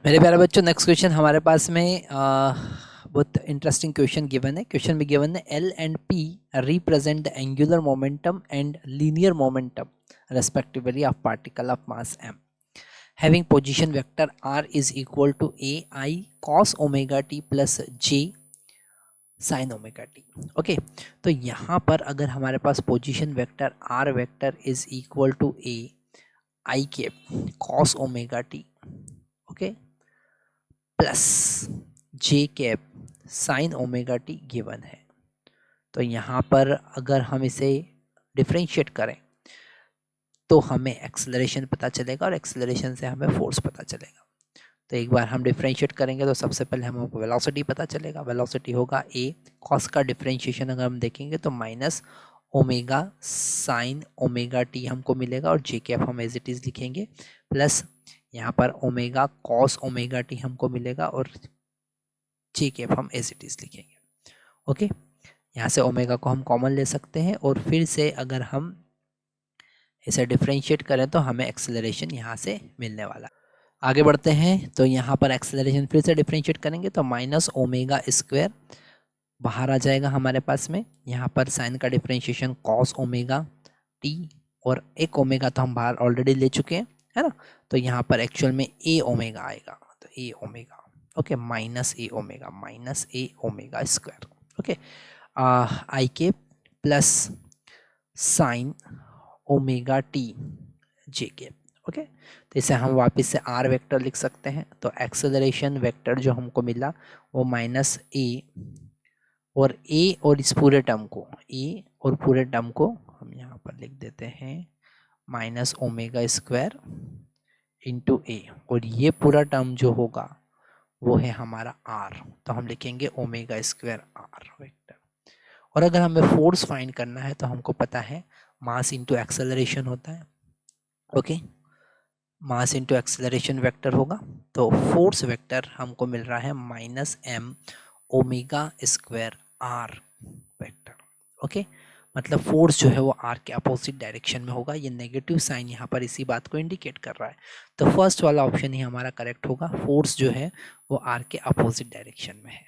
मेरे प्यारे बच्चों, नेक्स्ट क्वेश्चन हमारे पास में बहुत इंटरेस्टिंग क्वेश्चन गिवन है। क्वेश्चन में गिवन है L and P represent the angular momentum and linear momentum respectively of particle of mass m having position vector r is equal to a I cos omega t plus j sin omega t। Okay, तो यहाँ पर अगर हमारे पास position vector r vector is equal to a I cap cos omega t, okay, plus J cap sine omega T given है, तो यहाँ पर अगर हम इसे डिफरेंशिएट करें तो हमें एक्सेलरेशन पता चलेगा और एक्सेलरेशन से हमें फोर्स पता चलेगा। तो एक बार हम डिफरेंशिएट करेंगे तो सबसे पहले हमको वेलोसिटी पता चलेगा। वेलोसिटी होगा ए, कॉस का डिफरेंशिएशन अगर हम देखेंगे तो minus omega sine omega T हमको मिलेगा और जे कैप हम एज इट इज लिखेंगे, प्लस यहाँ पर ओमेगा कॉस ओमेगा टी हमको मिलेगा और जे कैप हम एज इट इज लिखेंगे। ओके, यहाँ से ओमेगा को हम कॉमन ले सकते हैं और फिर से अगर हम इसे डिफरेंशिएट करें तो हमें एक्सेलरेशन यहाँ से मिलने वाला। आगे बढ़ते हैं, तो यहाँ पर एक्सेलरेशन फिर से डिफरेंशिएट करेंगे तो माइनस ओमेगा स्क्वायर बाहर आ जाएगा हमारे पास में। यहाँ पर साइन का डिफरेंशिएशन कॉस ओमेगा टी और एक ओमेगा तो हम बाहर ऑलरेडी ले चुके हैं, है ना, तो यहाँ पर एक्चुअल में ए ओमेगा आएगा, तो ए ओमेगा, ओके, माइनस ए ओमेगा स्क्वायर, ओके, आई के प्लस साइन ओमेगा टी जे के, ओके। तो इसे हम वापस से आर वेक्टर लिख सकते हैं। तो एक्सेलरेशन वेक्टर जो हमको मिला वो माइनस ए और इस पूरे टर्म को, ए और पूरे टर्म को हम यहाँ पर लिख देते हैं माइनस ओमेगा स्क्वायर इंटू ए, और ये पूरा टर्म जो होगा वो है हमारा आर, तो हम लिखेंगे ओमेगा स्क्वायर आर वेक्टर। और अगर हमें फोर्स फाइंड करना है तो हमको पता है मास इंटू एक्सेलरेशन होता है, okay, mass into acceleration vector होगा। तो फोर्स वेक्टर हमको मिल रहा है minus M omega square R vector, okay, मतलब फोर्स जो है वो आर के अपोजिट डायरेक्शन में होगा। ये नेगेटिव साइन यहाँ पर इसी बात को इंडिकेट कर रहा है, तो फर्स्ट वाला ऑप्शन ही हमारा करेक्ट होगा, फोर्स जो है वो आर के अपोजिट डायरेक्शन में है।